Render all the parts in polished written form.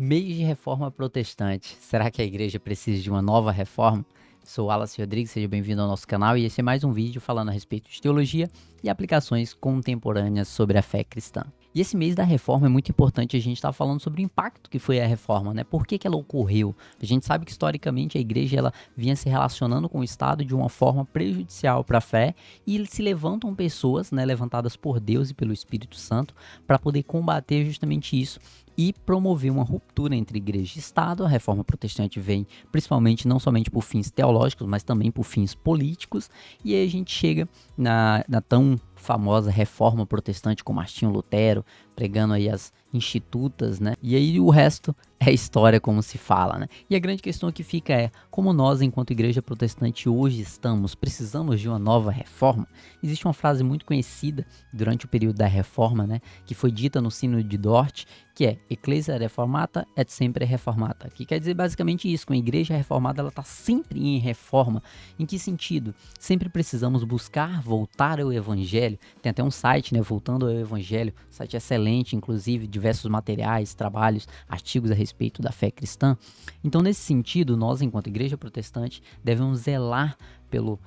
Mês de reforma protestante. Será que a igreja precisa de uma nova reforma? Sou Wallace Rodrigues, seja bem-vindo ao nosso canal e esse é mais um vídeo falando a respeito de teologia e aplicações contemporâneas sobre a fé cristã. E esse mês da reforma é muito importante a gente estar falando sobre o impacto que foi a reforma, né? Por que ela ocorreu? A gente sabe que historicamente a igreja ela vinha se relacionando com o Estado de uma forma prejudicial para a fé e se levantam pessoas, né, levantadas por Deus e pelo Espírito Santo para poder combater justamente isso e promover uma ruptura entre igreja e Estado. A reforma protestante vem principalmente não somente por fins teológicos, mas também por fins políticos. E aí a gente chega na tão famosa reforma protestante com Martinho Lutero, pregando aí as institutas, né? E aí o resto é história, como se fala, né? E a grande questão que fica é, como nós, enquanto igreja protestante, hoje precisamos de uma nova reforma? Existe uma frase muito conhecida durante o período da reforma, né? Que foi dita no Sínodo de Dort, que é Ecclesia reformata et sempre reformata, que quer dizer basicamente isso, que a igreja reformada ela está sempre em reforma. Em que sentido? Sempre precisamos buscar voltar ao evangelho. Tem até um site, né, Voltando ao Evangelho, site excelente, inclusive diversos materiais, trabalhos, artigos a respeito da fé cristã. Então, nesse sentido, nós, enquanto igreja protestante, devemos zelar pela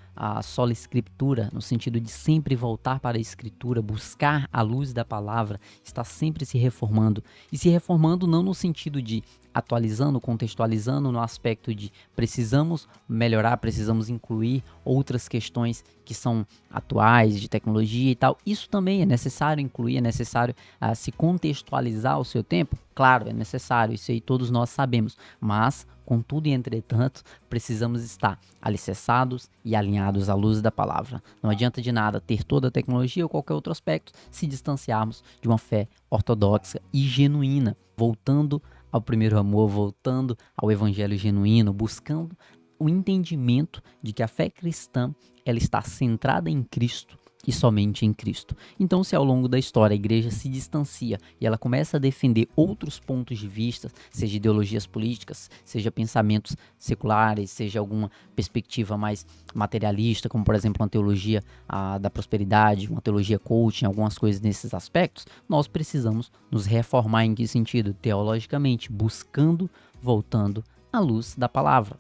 sola escritura, no sentido de sempre voltar para a escritura, buscar a luz da palavra, estar sempre se reformando. E se reformando não no sentido de atualizando, contextualizando no aspecto de precisamos melhorar, precisamos incluir outras questões que são atuais, de tecnologia e tal. Isso também é necessário incluir, é necessário se contextualizar ao seu tempo. Claro, é necessário, isso aí todos nós sabemos, mas contudo e entretanto, precisamos estar alicerçados e alinhados à luz da palavra. Não adianta de nada ter toda a tecnologia ou qualquer outro aspecto se distanciarmos de uma fé ortodoxa e genuína, voltando ao primeiro amor, voltando ao evangelho genuíno, buscando o entendimento de que a fé cristã ela está centrada em Cristo e somente em Cristo. Então, se ao longo da história a igreja se distancia e ela começa a defender outros pontos de vista, seja ideologias políticas, seja pensamentos seculares, seja alguma perspectiva mais materialista, como por exemplo uma teologia da prosperidade, uma teologia coaching, algumas coisas nesses aspectos, nós precisamos nos reformar em que sentido? Teologicamente, buscando, voltando à luz da palavra.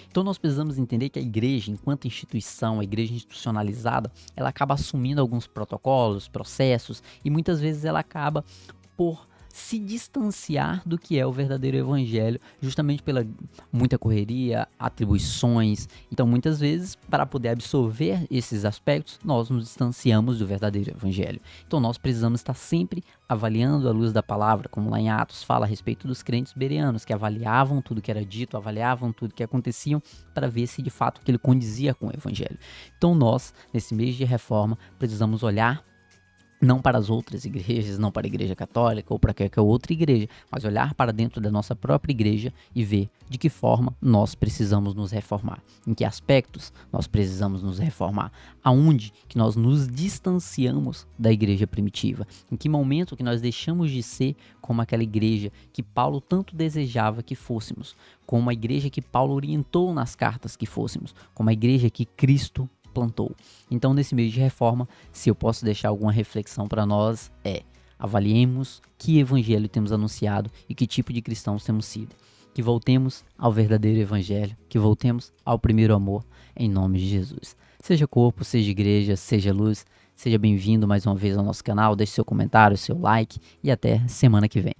Então nós precisamos entender que a igreja, enquanto instituição, a igreja institucionalizada, ela acaba assumindo alguns protocolos, processos e muitas vezes ela acaba por se distanciar do que é o verdadeiro evangelho, justamente pela muita correria, atribuições. Então, muitas vezes, para poder absorver esses aspectos, nós nos distanciamos do verdadeiro evangelho. Então, nós precisamos estar sempre avaliando a luz da palavra, como lá em Atos fala a respeito dos crentes bereanos, que avaliavam tudo que era dito, avaliavam tudo que acontecia, para ver se de fato aquilo condizia com o evangelho. Então, nós, nesse mês de reforma, precisamos olhar não para as outras igrejas, não para a igreja católica ou para qualquer outra igreja, mas olhar para dentro da nossa própria igreja e ver de que forma nós precisamos nos reformar, em que aspectos nós precisamos nos reformar, aonde que nós nos distanciamos da igreja primitiva, em que momento que nós deixamos de ser como aquela igreja que Paulo tanto desejava que fôssemos, como a igreja que Paulo orientou nas cartas que fôssemos, como a igreja que Cristo plantou. Então, nesse mês de reforma, se eu posso deixar alguma reflexão para nós, avaliemos que evangelho temos anunciado e que tipo de cristãos temos sido. Que voltemos ao verdadeiro evangelho, que voltemos ao primeiro amor, em nome de Jesus. Seja corpo, seja igreja, seja luz, seja bem-vindo mais uma vez ao nosso canal, deixe seu comentário, seu like e até semana que vem.